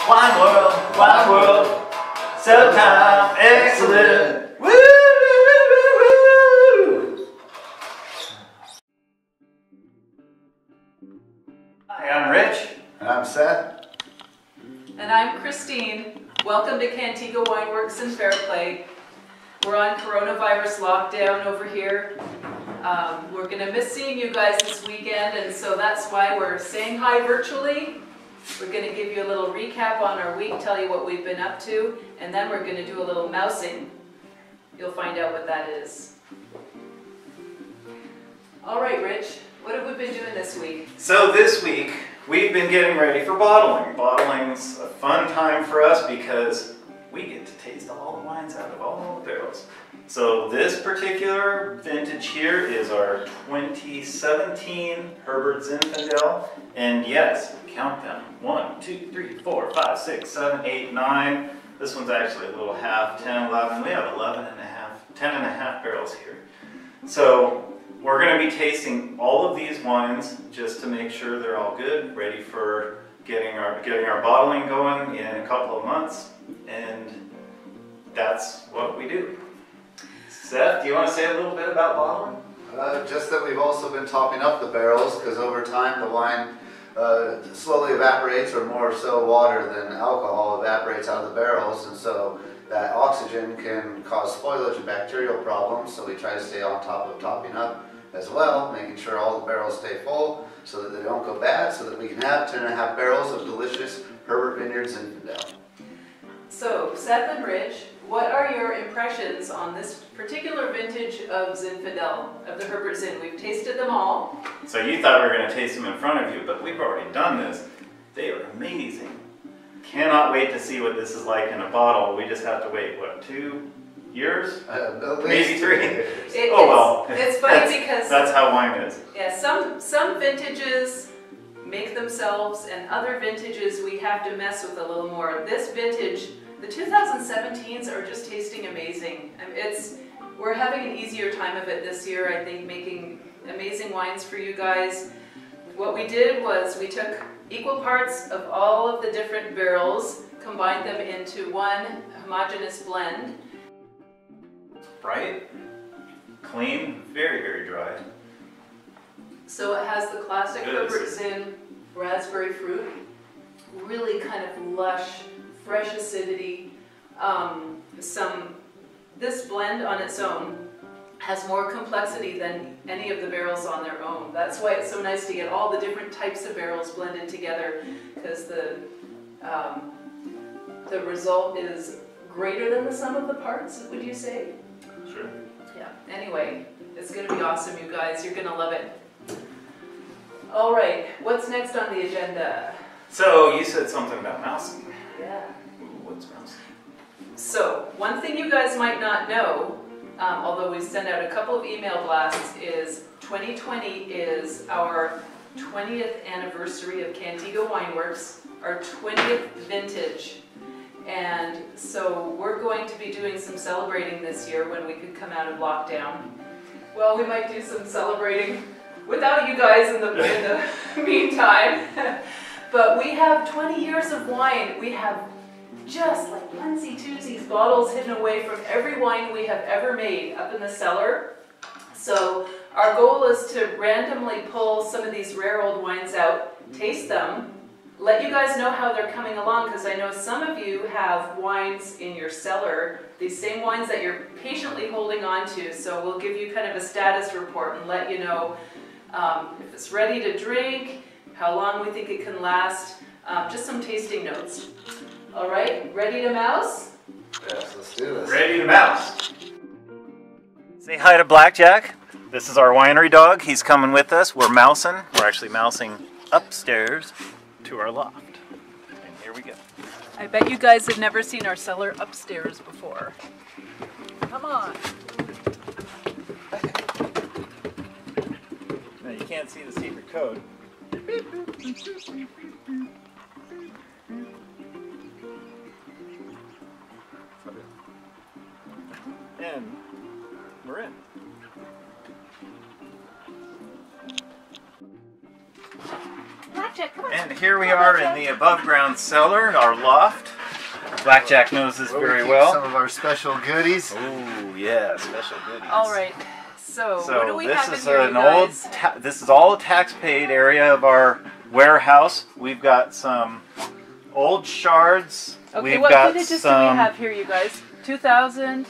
Wine world, so time, excellent. Woo, woo, woo, woo, woo. Hi, I'm Rich. And I'm Seth. And I'm Christine. Welcome to Cantiga Wineworks in Fairplay. We're on coronavirus lockdown over here. We're going to miss seeing you guys this weekend, and so that's why we're saying hi virtually. We're going to give you a little recap on our week, tell you what we've been up to, and then we're going to do a little mousing. You'll find out what that is. All right, Rich, what have we been doing this week? So this week, we've been getting ready for bottling. Bottling's a fun time for us because we get to taste all the wines out of all the barrels. So this particular vintage here is our 2017 Herbert Zinfandel. And yes, count them. 1, 2, 3, 4, 5, 6, 7, 8, 9. This one's actually a little half, 10, 11. We have 11 and a half, 10 and a half barrels here. So we're going to be tasting all of these wines just to make sure they're all good, ready for getting our bottling going in a couple of months. And that's what we do. Seth, do you want to say a little bit about bottling? Just that we've also been topping up the barrels because over time the wine slowly evaporates, or more so water than alcohol evaporates out of the barrels, and so that oxygen can cause spoilage and bacterial problems, so we try to stay on top of topping up as well, making sure all the barrels stay full so that they don't go bad, so that we can have 10.5 barrels of delicious Herbert Vineyards Zinfandel. So, Seth and Rich, what are your impressions on this particular vintage of Zinfandel, of the Herbert Zin? We've tasted them all. So you thought we were going to taste them in front of you, but we've already done this. They are amazing. Cannot wait to see what this is like in a bottle. We just have to wait, what, 2 years? Maybe 3? It's funny because that's how wine is. Yeah, some vintages make themselves, and other vintages we have to mess with a little more. This vintage, the 2017s are just tasting amazing. We're having an easier time of it this year, I think, making amazing wines for you guys. What we did was we took equal parts of all of the different barrels, combined them into one homogeneous blend. Bright, clean, very, very dry. So it has the classic Herbert Zin raspberry fruit, really kind of lush, fresh acidity. This blend on its own has more complexity than any of the barrels on their own. That's why it's so nice to get all the different types of barrels blended together, because the result is greater than the sum of the parts, would you say? Sure. Yeah, anyway, it's going to be awesome, you guys. You're going to love it. All right, what's next on the agenda? So you said something about mousing. Yeah. Ooh, what's mousing? So, one thing you guys might not know, although we sent out a couple of email blasts, is 2020 is our 20th anniversary of Cantiga Wineworks, our 20th vintage. And so we're going to be doing some celebrating this year when we could come out of lockdown. Well, we might do some celebrating without you guys in the meantime. But we have 20 years of wine. We have just like onesie-twosies bottles hidden away from every wine we have ever made up in the cellar. So our goal is to randomly pull some of these rare old wines out, taste them, let you guys know how they're coming along, because I know some of you have wines in your cellar, these same wines that you're patiently holding on to. So we'll give you kind of a status report and let you know if it's ready to drink, how long we think it can last, just some tasting notes. All right, ready to mouse? Yes, let's do this. Ready to mouse. Say hi to Blackjack. This is our winery dog. He's coming with us. We're mousing. We're actually mousing upstairs to our loft. And here we go. I bet you guys have never seen our cellar upstairs before. Come on. Now you can't see the secret code. And we're in. Blackjack, come on. And here we are in the above ground cellar, our loft. Blackjack knows this Where we very keep well. Some of our special goodies. Oh yeah, special goodies. All right. So what do we this have is in here, an you guys? this is all a tax paid area of our warehouse. We've got some old shards. Okay, We've what got vintages do we some have here, you guys? 2000.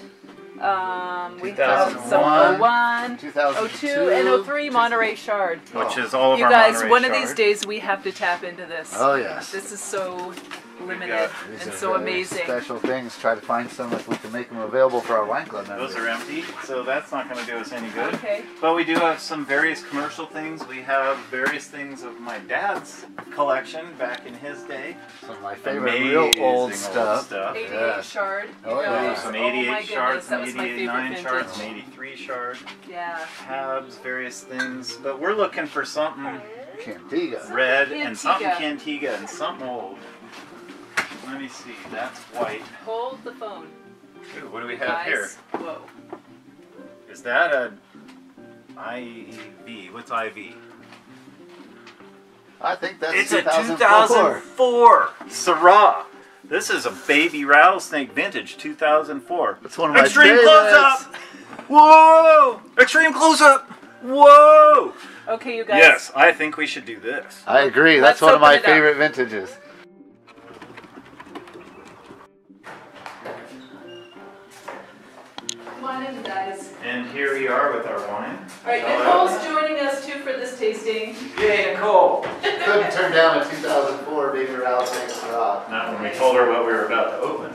We have some 2001, 01, 2002, 02, and 03 Monterey Shard. which is all of You our guys, Monterey one of these shard. days we have to tap into this. Oh yes. This is so limited got- These and are so very amazing. Special things. Try to find some if we can make them available for our wine club members. Those are empty, so that's not going to do us any good. Okay. But we do have some various commercial things. We have various things of my dad's collection back in his day. Some of my favorite real old Amazing stuff. 88 Yeah. Shard. You Oh, yeah. guys. Some Oh my 88 goodness, shards, that some was my 88 favorite 9 shards, vintage. some 83 shards, Yeah. tabs, various things. But we're looking for something Cantiga. red and something Cantiga. Cantiga and something old. Let me see, that's white. Hold the phone. Ooh, what do we You have here? guys. Whoa. Is that a IV? What's IV? I think that's It's a 2004. 2004 Syrah. This is a baby rattlesnake vintage 2004. That's one of my Extreme favorites. close up. Whoa! Extreme close up. Whoa! Okay, you guys. Yes, I think we should do this. I agree. That's Let's one of my open it up. favorite vintages. Come on in, guys. And here we are with our wine. All right, Nicole's joining us too for this tasting. Yay, Nicole! Couldn't turn down a 2004 Baby Rattlesnake Syrah. Not when we told her what we were about to open.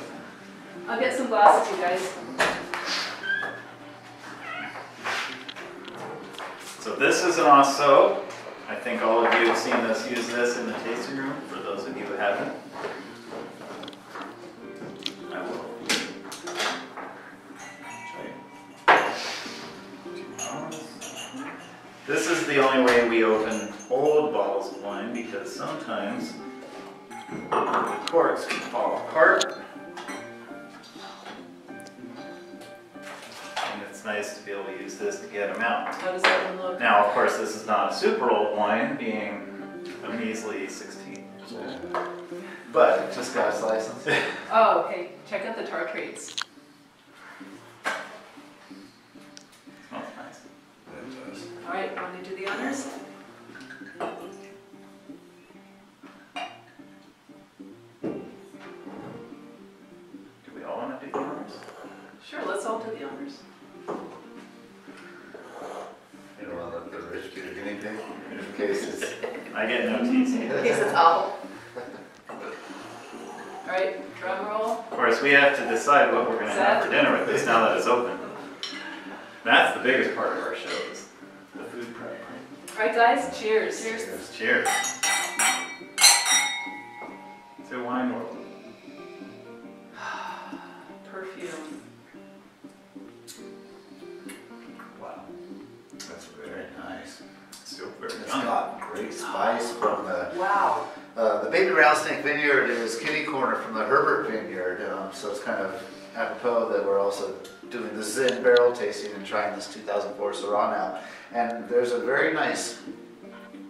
I'll get some glasses, you guys. So this is an Osso. I think all of you have seen us use this in the tasting room, for those of you who haven't. I will. This is the only way we open old bottles of wine because sometimes the corks can fall apart. And it's nice to be able to use this to get them out. How does that one look? Now, of course, this is not a super old wine, being a measly 16 years old. But Just got its license. Oh, okay. Check out the tartrates. smells nice. All right, want to do the honors? Do we all want to do the honors? Sure, let's all do the honors. You don't want to let the rich get a guinea pig? In case it's... I get no TC. In case it's awful. All right, drum roll. Of course, we have to decide what we're going to have for dinner with this now that it's open. That's the biggest part of our show, is the food prep. All right, guys, cheers. Cheers. Cheers. To wine world. Perfume. Wow. That's very nice. Still very It's young. got great spice from the... Wow. The Baby Rattlesnake Vineyard is kitty corner from the Herbert Vineyard, so it's kind of apropos that we're also doing the Zin barrel tasting and trying this 2004 Syrah now. And there's a very nice,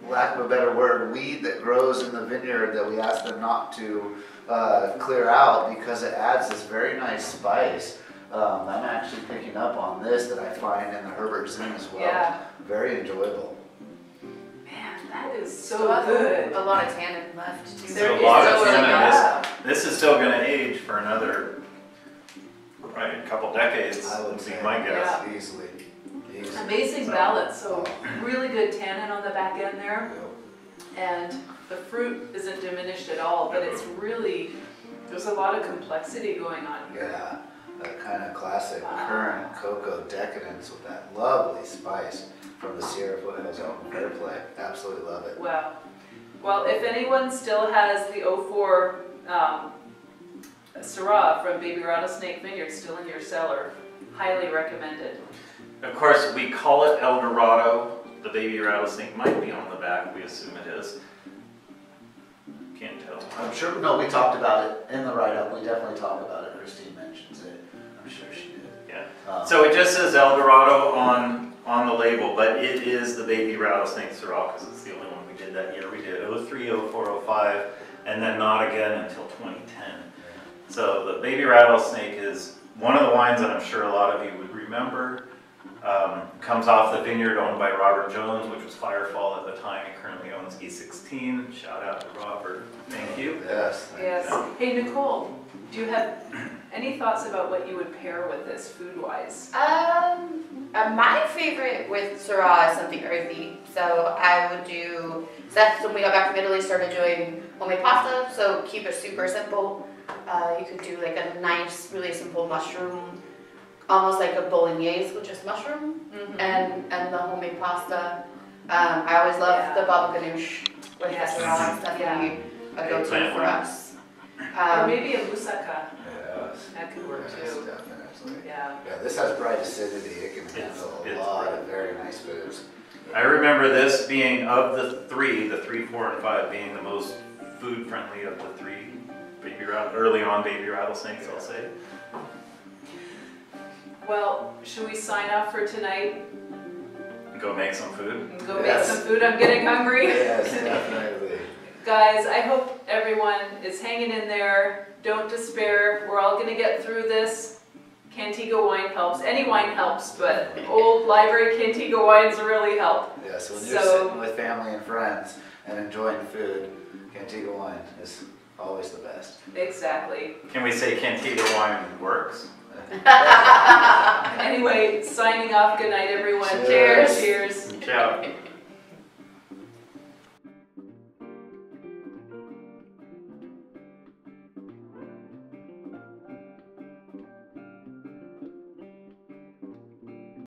lack of a better word, weed that grows in the vineyard that we asked them not to clear out because it adds this very nice spice. I'm actually picking up on this that I find in the Herbert Zin as well. Yeah. Very enjoyable. Man, that is so Still have good. A lot of tannin left too. There So a is lot of no tannin. yeah. This is still going to age for another, probably a couple decades, I would would be say my guess. Yeah. Easily. Amazing balance, so really good tannin on the back end there. And the fruit isn't diminished at all, but it's really, there's a lot of complexity going on here. Yeah, that kind of classic current cocoa decadence with that lovely spice from the Sierra Foothills out in Fairplay. Absolutely love it. Wow. Well, if anyone still has the 04 Syrah from Baby Rattlesnake Vineyard still in your cellar, highly recommended. Of course, we call it El Dorado. The baby rattlesnake might be on the back, we assume it is. Can't tell. I'm sure, no, we talked about it in the write-up. We definitely talked about it. Christine mentions it. I'm sure she did. Yeah. So it just says El Dorado on the label, but it is the baby rattlesnake Syrah because it's the only one we we did that year. We did 03, 04, 05, and then not again until 2010. So the Baby Rattlesnake is one of the wines that I'm sure a lot of you would remember. Comes off the vineyard owned by Robert Jones, which was Firefall at the time. He currently owns E16. Shout out to Robert. Thank you. Yes. Yes. Hey, Nicole, do you have any thoughts about what you would pair with this food-wise? My favorite with Syrah is something earthy. So I would do, Seth, when we got back from Italy, started doing homemade pasta. So keep it super simple. You could do like a nice, really simple mushroom, almost like a bolognese with just mushroom and the homemade pasta. I always love the baba ganoush with the Syrah. It's definitely a go-to for us. Or maybe a moussaka. Yes. That could work Yes, too. definitely. Yeah. Yeah, this has bright acidity. It can handle a It's lot bright. of very nice foods. I remember this being of the 3, 4, and 5 being the most food friendly of the 3 early on baby rattlesnakes, I'll say. Well, should we sign off for tonight Go make some food. and go Yes. make some food? I'm getting hungry. Yes, definitely. Guys, I hope everyone is hanging in there. Don't despair. We're all going to get through this. Cantiga wine helps. Any wine helps, but old library Cantiga wines really help. Yes, when you're So- sitting with family and friends and enjoying the food, Cantiga wine is always the best. Exactly. Can we say Cantiga wine works? Anyway, signing off. Good night, everyone. Cheers. Cheers. Ciao.